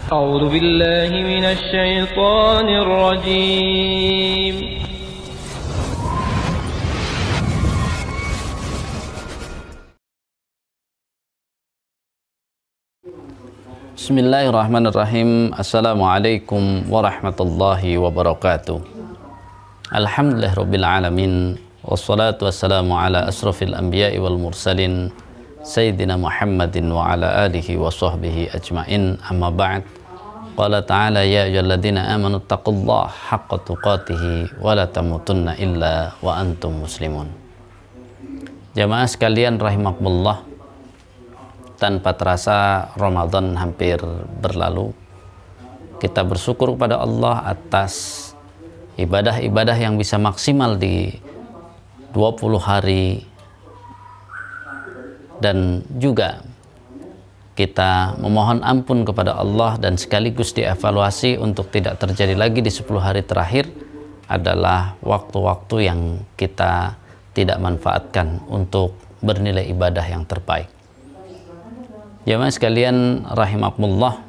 أعوذ بالله من الشيطان الرجيم. Bismillahirrahmanirrahim. Assalamualaikum warahmatullahi wabarakatuh. Alhamdulillahirabbil alamin. Wassalatu wassalamu ala asrofil anbiya'i wal mursalin Sayyidina Muhammadin wa ala alihi wa sahbihi ajma'in. Amma ba'd. Qala ta'ala ya ayyuhalladzina amanu taqullaha haqqa tuqatihi wa la tamutunna illa wa antum muslimun. Jamaah sekalian rahimakumullah, tanpa terasa Ramadan hampir berlalu. Kita bersyukur kepada Allah atas ibadah-ibadah yang bisa maksimal di 20 hari, dan juga kita memohon ampun kepada Allah dan sekaligus dievaluasi untuk tidak terjadi lagi di 10 hari terakhir adalah waktu-waktu yang kita tidak manfaatkan untuk bernilai ibadah yang terbaik. Jamaah sekalian rahimakumullah,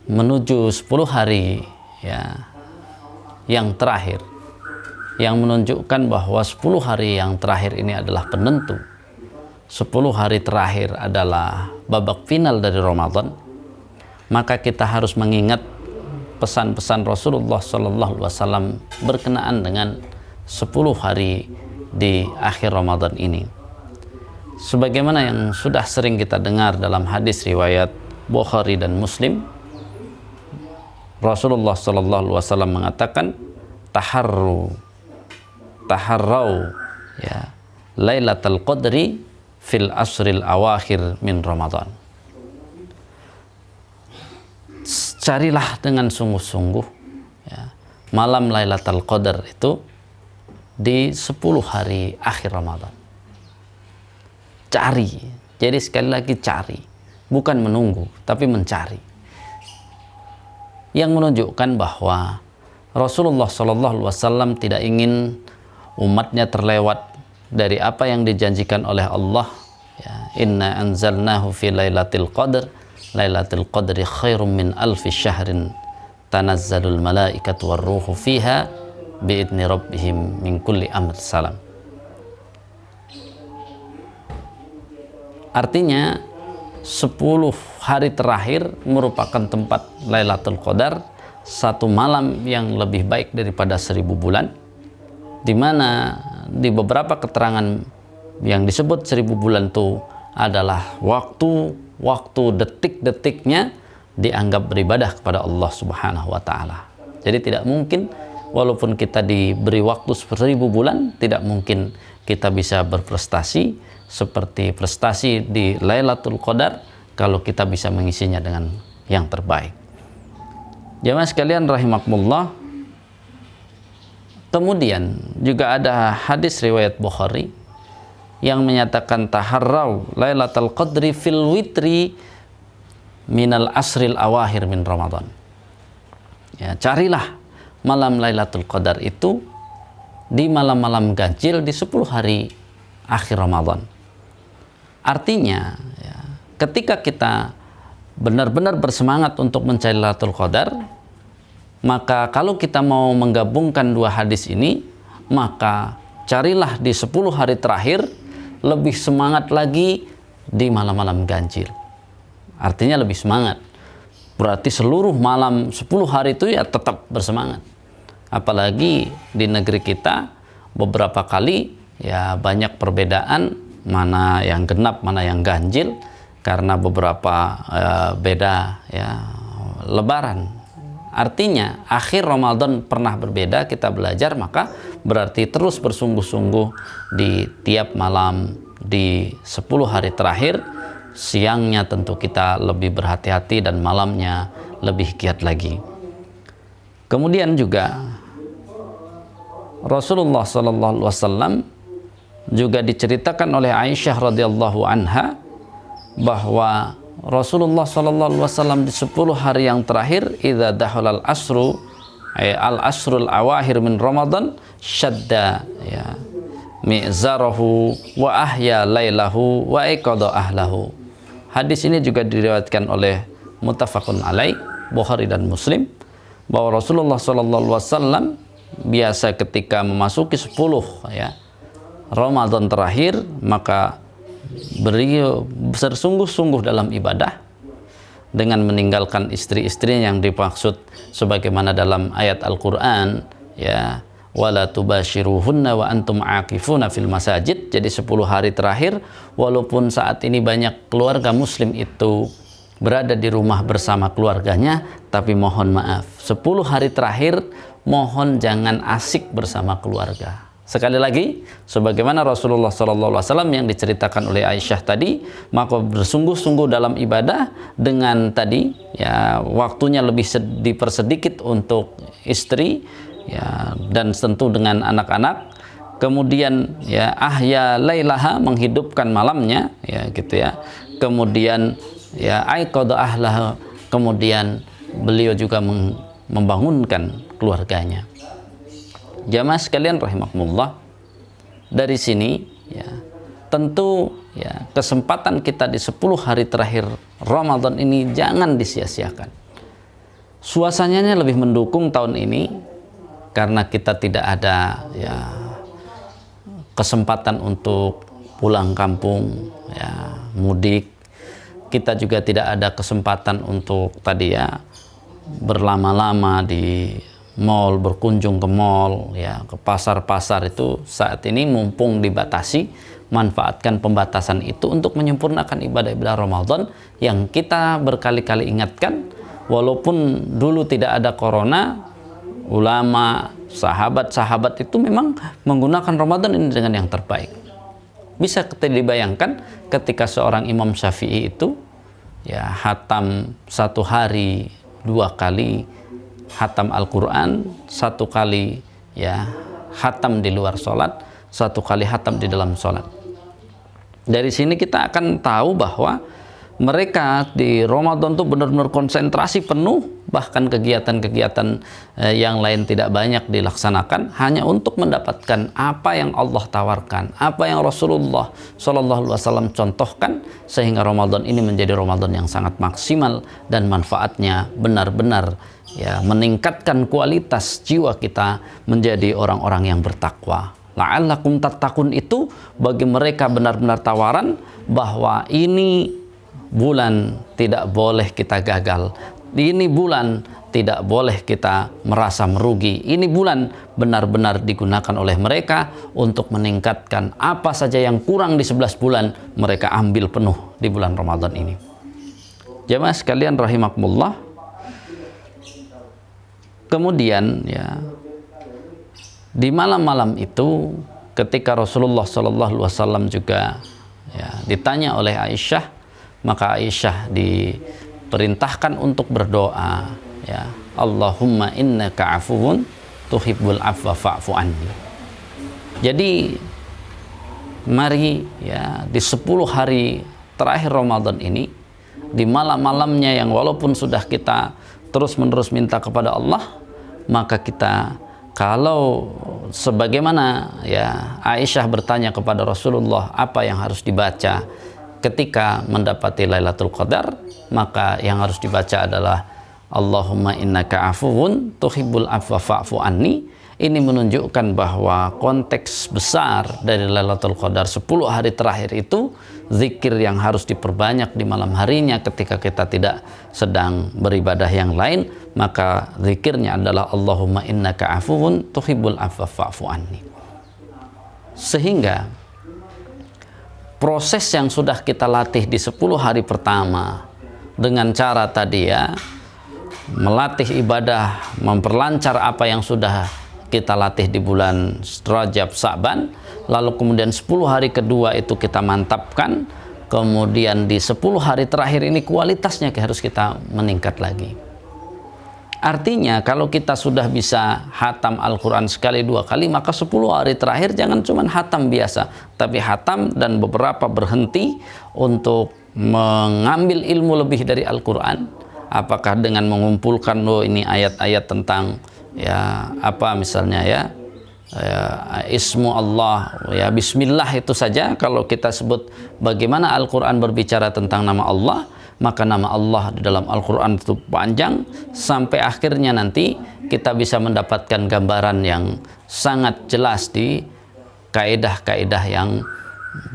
menuju 10 hari yang terakhir, yang menunjukkan bahwa 10 hari yang terakhir ini adalah penentu. 10 hari terakhir adalah babak final dari Ramadan. Maka kita harus mengingat pesan-pesan Rasulullah SAW berkenaan dengan 10 hari di akhir Ramadan ini. Sebagaimana yang sudah sering kita dengar dalam hadis riwayat Bukhari dan Muslim, Rasulullah SAW mengatakan, taharrau Lailatul Qadri fil asril awakhir min Ramadan. Carilah dengan sungguh-sungguh malam Lailatul Qadar itu di 10 hari akhir Ramadan. Cari, jadi sekali lagi cari, bukan menunggu, tapi mencari. Yang menunjukkan bahwa Rasulullah SAW tidak ingin umatnya terlewat dari apa yang dijanjikan oleh Allah. Inna anzalnahu fi lailatul qadr, lailatul qadri khairum min alfi syahrin, tanazzalul malaikatu warruhu fiha biidni rabbihim min kulli amr salam. Artinya 10 hari terakhir merupakan tempat Lailatul Qadar, satu malam yang lebih baik daripada 1000 bulan, di mana di beberapa keterangan yang disebut 1000 bulan itu adalah waktu detik-detiknya dianggap beribadah kepada Allah Subhanahu wa Ta'ala. Jadi tidak mungkin, walaupun kita diberi waktu 1000 bulan, tidak mungkin kita bisa berprestasi seperti prestasi di Lailatul Qadar kalau kita bisa mengisinya dengan yang terbaik. Jamaah sekalian rahimakumullah, kemudian juga ada hadis riwayat Bukhari yang menyatakan taharrau Lailatul Qadri fil witri minal asril awakhir min Ramadan. Carilah malam Lailatul Qadar itu di malam-malam ganjil di 10 hari akhir Ramadan. Artinya ketika kita benar-benar bersemangat untuk mencari Lailatul Qadar, maka kalau kita mau menggabungkan dua hadis ini, maka carilah di 10 hari terakhir, lebih semangat lagi di malam-malam ganjil. Artinya lebih semangat. Berarti seluruh malam 10 hari itu tetap bersemangat. Apalagi di negeri kita beberapa kali banyak perbedaan, mana yang genap, mana yang ganjil, karena beberapa beda lebaran. Artinya akhir Ramadan pernah berbeda, kita belajar, maka berarti terus bersungguh-sungguh di tiap malam di 10 hari terakhir. Siangnya tentu kita lebih berhati-hati dan malamnya lebih giat lagi. Kemudian juga Rasulullah SAW juga diceritakan oleh Aisyah radhiyallahu anha bahwa Rasulullah SAW di 10 hari yang terakhir, idza dakhalal asru al-asrul awakhir min Ramadan syadda mi'zarahu wa ahya lailahu wa iqadha ahlahu. Hadis ini juga diriwayatkan oleh muttafaqun alaih, Bukhari dan Muslim, bahwa Rasulullah SAW biasa ketika memasuki 10 ya Ramadan terakhir, maka beliau bersungguh-sungguh dalam ibadah dengan meninggalkan istri-istri yang dimaksud sebagaimana dalam ayat Al-Qur'an, ya, wala tubashiruhunna wa antum aqifuna fil masajid. Jadi 10 hari terakhir, walaupun saat ini banyak keluarga muslim itu berada di rumah bersama keluarganya, tapi mohon maaf, 10 hari terakhir mohon jangan asik bersama keluarga. Sekali lagi, sebagaimana Rasulullah SAW yang diceritakan oleh Aisyah tadi, maka bersungguh-sungguh dalam ibadah dengan tadi, ya, waktunya lebih dipersedikit untuk istri, ya, dan tentu dengan anak-anak. Kemudian ya ahya lailaha, menghidupkan malamnya, ya gitu ya. Kemudian ya aiqadha ahlaha, kemudian beliau juga membangunkan keluarganya. Jamaah sekalian rahimakumullah, dari sini ya tentu ya kesempatan kita di 10 hari terakhir Ramadan ini jangan disia-siakan. Suasananya lebih mendukung tahun ini karena kita tidak ada ya kesempatan untuk pulang kampung, ya mudik. Kita juga tidak ada kesempatan untuk tadi ya berlama-lama di mall, berkunjung ke mall, ya ke pasar-pasar. Itu saat ini mumpung dibatasi, manfaatkan pembatasan itu untuk menyempurnakan ibadah-ibadah Ramadan yang kita berkali-kali ingatkan. Walaupun dulu tidak ada corona, ulama, sahabat-sahabat itu memang menggunakan Ramadan ini dengan yang terbaik. Bisa kita dibayangkan ketika seorang Imam Syafi'i itu ya hatam 1 hari 2 kali hatam Al-Quran, 1 kali ya hatam di luar sholat, 1 kali hatam di dalam sholat. Dari sini kita akan tahu bahwa mereka di Ramadan itu benar-benar konsentrasi penuh, bahkan kegiatan-kegiatan yang lain tidak banyak dilaksanakan hanya untuk mendapatkan apa yang Allah tawarkan, apa yang Rasulullah SAW contohkan, sehingga Ramadan ini menjadi Ramadan yang sangat maksimal dan manfaatnya benar-benar ya meningkatkan kualitas jiwa kita menjadi orang-orang yang bertakwa. La'allakum tattaqun itu bagi mereka benar-benar tawaran bahwa ini bulan tidak boleh kita gagal, ini bulan tidak boleh kita merasa merugi, ini bulan benar-benar digunakan oleh mereka untuk meningkatkan apa saja yang kurang di 11 bulan, mereka ambil penuh di bulan Ramadan ini. Jamaah sekalian rahimakumullah, kemudian ya di malam-malam itu ketika Rasulullah SAW juga ya ditanya oleh Aisyah, maka Aisyah diperintahkan untuk berdoa, ya Allahumma innaka afuwun tuhibbul afwa fa'fu anni. Jadi mari ya di 10 hari terakhir Ramadan ini, di malam-malamnya yang walaupun sudah kita terus-menerus minta kepada Allah, maka kita kalau sebagaimana ya Aisyah bertanya kepada Rasulullah apa yang harus dibaca ketika mendapati Lailatul Qadar, maka yang harus dibaca adalah Allahumma innaka afuwun tuhibbul afwa fa'fu anni. Ini menunjukkan bahwa konteks besar dari Lailatul Qadar 10 hari terakhir itu zikir yang harus diperbanyak di malam harinya ketika kita tidak sedang beribadah yang lain, maka zikirnya adalah Allahumma innaka afuwun tuhibbul afwa fa'fu anni. Sehingga proses yang sudah kita latih di 10 hari pertama dengan cara tadi ya melatih ibadah, memperlancar apa yang sudah kita latih di bulan Rajab, Sa'ban, lalu kemudian 10 hari kedua itu kita mantapkan, kemudian di 10 hari terakhir ini kualitasnya harus kita meningkat lagi. Artinya kalau kita sudah bisa hatam Al-Quran sekali 2 kali, maka 10 hari terakhir jangan cuma hatam biasa, tapi hatam dan beberapa berhenti untuk mengambil ilmu lebih dari Al-Quran. Apakah dengan mengumpulkan ini ayat-ayat tentang ya apa misalnya ya ismu Allah, ya bismillah itu saja kalau kita sebut bagaimana Al-Quran berbicara tentang nama Allah. maka nama Allah di dalam Al-Quran itu panjang, sampai akhirnya nanti kita bisa mendapatkan gambaran yang sangat jelas di kaidah-kaidah yang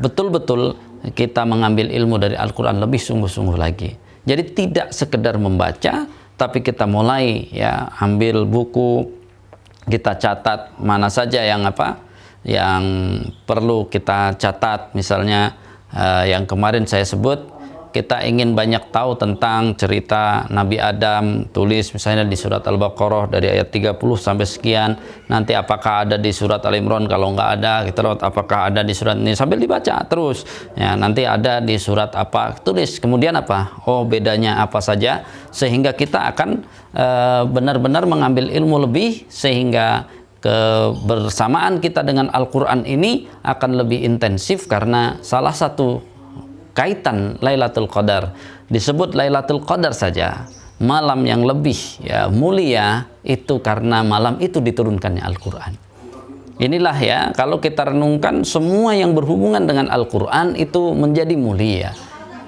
betul-betul kita mengambil ilmu dari Al-Quran lebih sungguh-sungguh lagi. Jadi tidak sekedar membaca, tapi kita mulai ya ambil buku, kita catat mana saja yang yang perlu kita catat. Misalnya yang kemarin saya sebut, kita ingin banyak tahu tentang cerita Nabi Adam, tulis misalnya di surat Al-Baqarah dari ayat 30 sampai sekian. Nanti apakah ada di surat Al-Imran? Kalau nggak ada, kita lihat apakah ada di surat ini, sambil dibaca terus ya. Nanti ada di surat apa, tulis. Kemudian apa? Oh, bedanya apa saja, sehingga kita akan benar-benar mengambil ilmu lebih, sehingga kebersamaan kita dengan Al-Quran ini akan lebih intensif. Karena salah satu kaitan Lailatul Qadar, disebut Lailatul Qadar saja, malam yang lebih ya mulia itu karena malam itu diturunkannya Al-Quran. Inilah ya, kalau kita renungkan, semua yang berhubungan dengan Al-Quran itu menjadi mulia.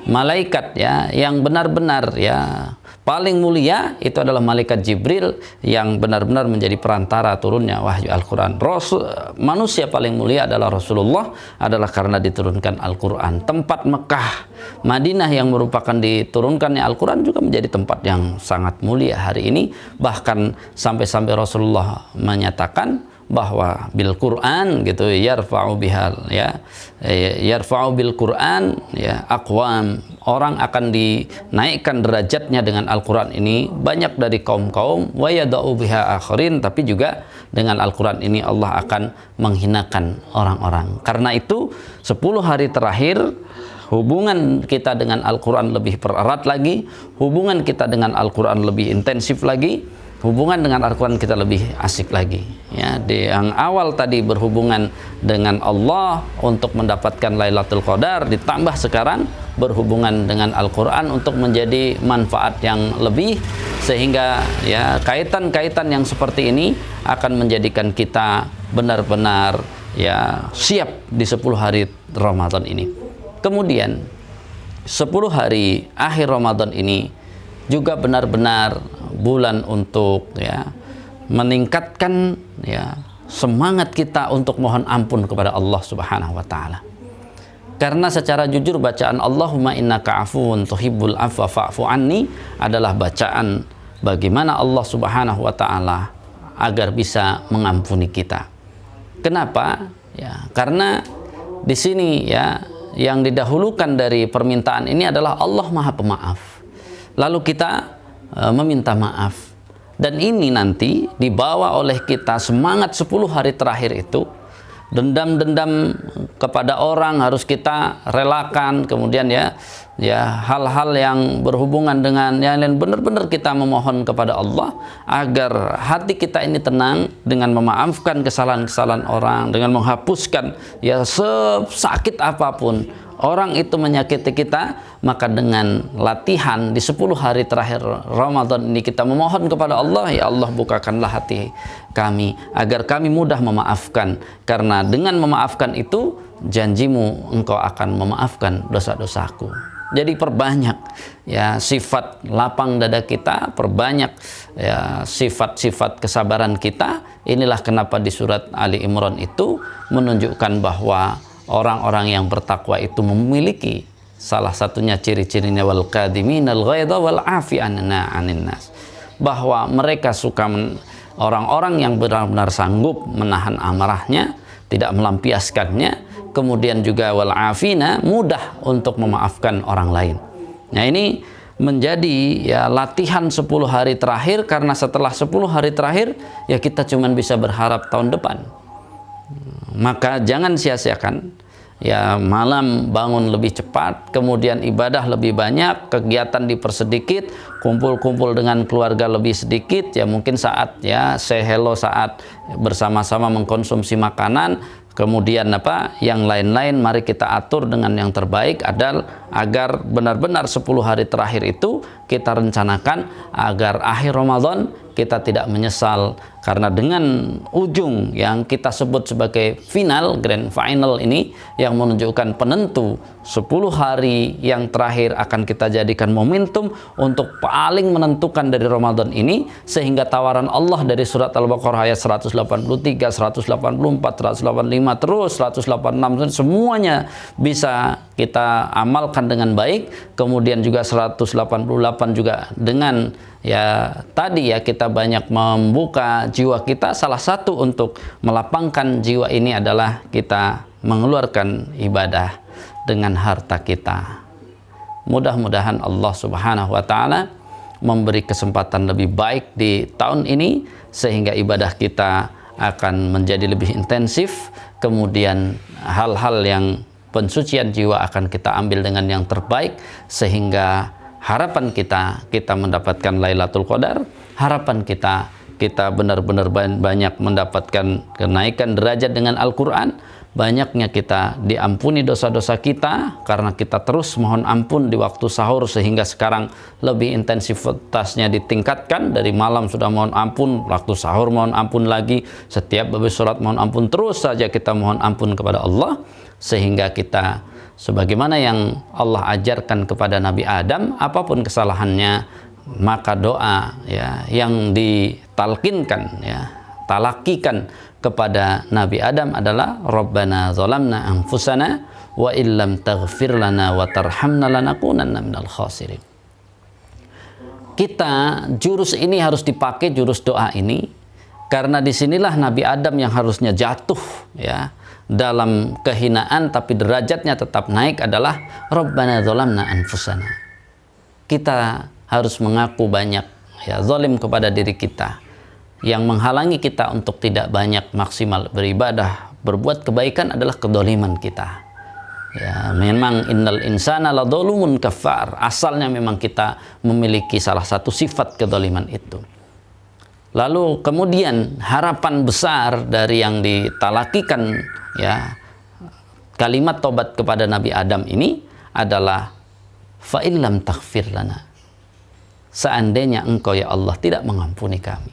Malaikat ya yang benar-benar ya paling mulia itu adalah malaikat Jibril, yang benar-benar menjadi perantara turunnya wahyu Al-Quran. Manusia paling mulia adalah Rasulullah, adalah karena diturunkan Al-Quran. Tempat Mekah, Madinah yang merupakan diturunkannya Al-Quran juga menjadi tempat yang sangat mulia hari ini. Bahkan sampai-sampai Rasulullah menyatakan bahwa bil Quran gitu, yarfa'u bihal ya, yarfa'u bil Quran ya aqwam, orang akan dinaikkan derajatnya dengan Al-Quran ini banyak dari kaum-kaum, wa yada'u biha akhirin, tapi juga dengan Al-Quran ini Allah akan menghinakan orang-orang. Karena itu 10 hari terakhir hubungan kita dengan Al-Quran lebih erat lagi, hubungan kita dengan Al-Quran lebih intensif lagi, hubungan dengan Al-Quran kita lebih asik lagi ya. Di yang awal tadi berhubungan dengan Allah untuk mendapatkan Lailatul Qadar, ditambah sekarang berhubungan dengan Al-Quran untuk menjadi manfaat yang lebih, sehingga ya kaitan-kaitan yang seperti ini akan menjadikan kita benar-benar ya siap di 10 hari Ramadan ini. Kemudian 10 hari akhir Ramadan ini juga benar-benar bulan untuk ya meningkatkan ya semangat kita untuk mohon ampun kepada Allah Subhanahu wa taala. Karena secara jujur bacaan Allahumma innaka afuwun tuhibbul afwa fa'fu anni adalah bacaan bagaimana Allah Subhanahu wa taala agar bisa mengampuni kita. Kenapa? Ya, karena di sini ya yang didahulukan dari permintaan ini adalah Allah Maha Pemaaf. Lalu kita meminta maaf, dan ini nanti dibawa oleh kita semangat 10 hari terakhir itu. Dendam-dendam kepada orang harus kita relakan. Kemudian ya hal-hal yang berhubungan dengan yang lain, benar-benar kita memohon kepada Allah agar hati kita ini tenang dengan memaafkan kesalahan-kesalahan orang, dengan menghapuskan ya sesakit apapun orang itu menyakiti kita. Maka dengan latihan di 10 hari terakhir Ramadan ini kita memohon kepada Allah, ya Allah bukakanlah hati kami agar kami mudah memaafkan, karena dengan memaafkan itu janjimu engkau akan memaafkan dosa-dosaku. Jadi perbanyak ya sifat lapang dada kita, perbanyak ya sifat-sifat kesabaran kita. Inilah kenapa di surat Ali Imran itu menunjukkan bahwa orang-orang yang bertakwa itu memiliki salah satunya ciri-cirinya wal qadiminal ghaidha wal afi'anna 'anin nas, bahwa mereka suka orang-orang yang benar-benar sanggup menahan amarahnya, tidak melampiaskannya, kemudian juga wal afina, mudah untuk memaafkan orang lain. Nah, ini menjadi ya latihan 10 hari terakhir, karena setelah 10 hari terakhir ya kita cuman bisa berharap tahun depan. Maka jangan sia-siakan ya malam bangun lebih cepat, kemudian ibadah lebih banyak, kegiatan dipersedikit, kumpul-kumpul dengan keluarga lebih sedikit, ya mungkin saat ya say hello, saat bersama-sama mengkonsumsi makanan, kemudian apa yang lain-lain mari kita atur dengan yang terbaik agar benar-benar 10 hari terakhir itu kita rencanakan agar akhir Ramadan kita tidak menyesal Karena dengan ujung yang kita sebut sebagai final, grand final ini, yang menunjukkan penentu 10 hari yang terakhir akan kita jadikan momentum untuk paling menentukan dari Ramadan ini, sehingga tawaran Allah dari surat Al-Baqarah ayat 183, 184, 185, terus 186, semuanya bisa kita amalkan dengan baik. Kemudian juga 188 juga dengan tadi kita banyak membuka jiwa kita. Salah satu untuk melapangkan jiwa ini adalah kita mengeluarkan ibadah dengan harta kita. Mudah-mudahan Allah Subhanahu wa Ta'ala memberi kesempatan lebih baik di tahun ini, sehingga ibadah kita akan menjadi lebih intensif. Kemudian hal-hal yang pensucian jiwa akan kita ambil dengan yang terbaik, sehingga harapan kita mendapatkan Lailatul Qadar, harapan kita benar-benar banyak mendapatkan kenaikan derajat dengan Al-Quran, banyaknya kita diampuni dosa-dosa kita karena kita terus mohon ampun di waktu sahur, sehingga sekarang lebih intensitasnya ditingkatkan. Dari malam sudah mohon ampun, waktu sahur mohon ampun lagi, setiap habis sholat mohon ampun, terus saja kita mohon ampun kepada Allah, sehingga kita sebagaimana yang Allah ajarkan kepada Nabi Adam, apapun kesalahannya, maka doa yang ditalkinkan, talakikan kepada Nabi Adam adalah Rabbana zalamna anfusana wa illam taghfir lana wa tarhamna lanakunanna minal khasirin. Kita jurus ini harus dipakai, jurus doa ini, karena disinilah Nabi Adam yang harusnya jatuh dalam kehinaan, tapi derajatnya tetap naik, adalah Rabbana zalamna anfusana. Kita harus mengaku banyak zalim kepada diri kita, yang menghalangi kita untuk tidak banyak maksimal beribadah, berbuat kebaikan adalah kedoliman kita. Memang innal insana ladzalumun kafar, asalnya memang kita memiliki salah satu sifat kedoliman itu. Lalu kemudian harapan besar dari yang ditalakikan kalimat tobat kepada Nabi Adam ini adalah fa in lam taghfir lana, seandainya engkau ya Allah tidak mengampuni kami.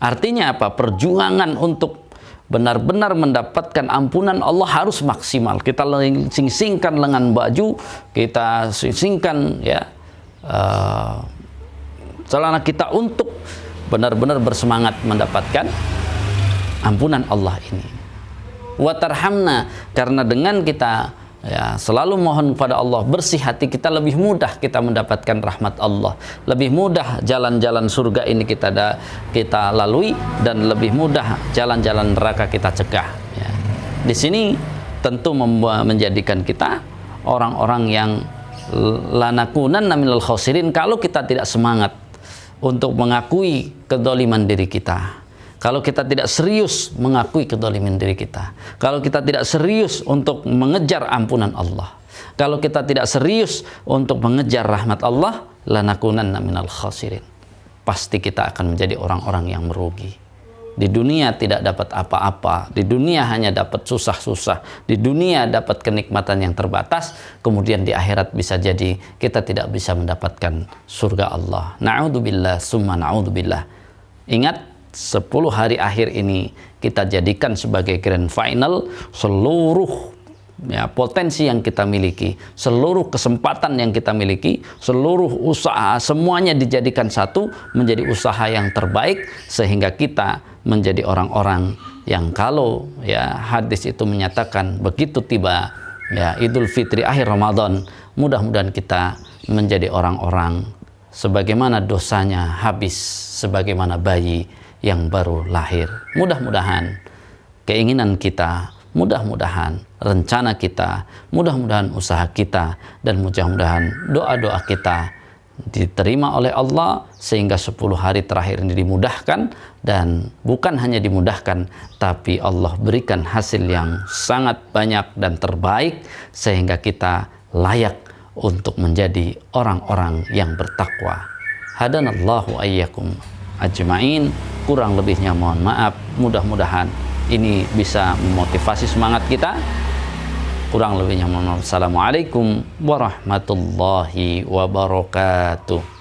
Artinya apa? Perjuangan untuk benar-benar mendapatkan ampunan Allah harus maksimal. Kita sing-singkan lengan baju, kita sing-singkan celana kita untuk benar-benar bersemangat mendapatkan ampunan Allah ini. Wa tarhamna, karena dengan kita selalu mohon kepada Allah, bersih hati kita, lebih mudah kita mendapatkan rahmat Allah, lebih mudah jalan-jalan surga ini kita lalui, dan lebih mudah jalan-jalan neraka kita cegah. Di sini tentu menjadikan kita orang-orang yang lanakunanna minal khasirin kalau kita tidak semangat untuk mengakui kedoliman diri kita, kalau kita tidak serius mengakui kedoliman diri kita, kalau kita tidak serius untuk mengejar ampunan Allah, kalau kita tidak serius untuk mengejar rahmat Allah, lanakunanna minal khasirin, pasti kita akan menjadi orang-orang yang merugi. Di dunia tidak dapat apa-apa, di dunia hanya dapat susah-susah, di dunia dapat kenikmatan yang terbatas, kemudian di akhirat bisa jadi kita tidak bisa mendapatkan surga Allah. Na'udzubillah summa na'udzubillah. Ingat, 10 hari akhir ini kita jadikan sebagai grand final. Seluruh potensi yang kita miliki, seluruh kesempatan yang kita miliki, seluruh usaha, semuanya dijadikan satu menjadi usaha yang terbaik, sehingga kita menjadi orang-orang yang kalau hadis itu menyatakan begitu tiba Idul Fitri akhir Ramadan, mudah-mudahan kita menjadi orang-orang sebagaimana dosanya habis sebagaimana bayi yang baru lahir. Mudah-mudahan keinginan kita, mudah-mudahan rencana kita, mudah-mudahan usaha kita, dan mudah-mudahan doa-doa kita diterima oleh Allah, sehingga 10 hari terakhir ini dimudahkan, dan bukan hanya dimudahkan, tapi Allah berikan hasil yang sangat banyak dan terbaik, sehingga kita layak untuk menjadi orang-orang yang bertakwa. Hadanallahu ayyakum ajma'in. Kurang lebihnya mohon maaf. Mudah-mudahan ini bisa memotivasi semangat kita. Kurang lebihnya mohon maaf. Assalamualaikum warahmatullahi wabarakatuh.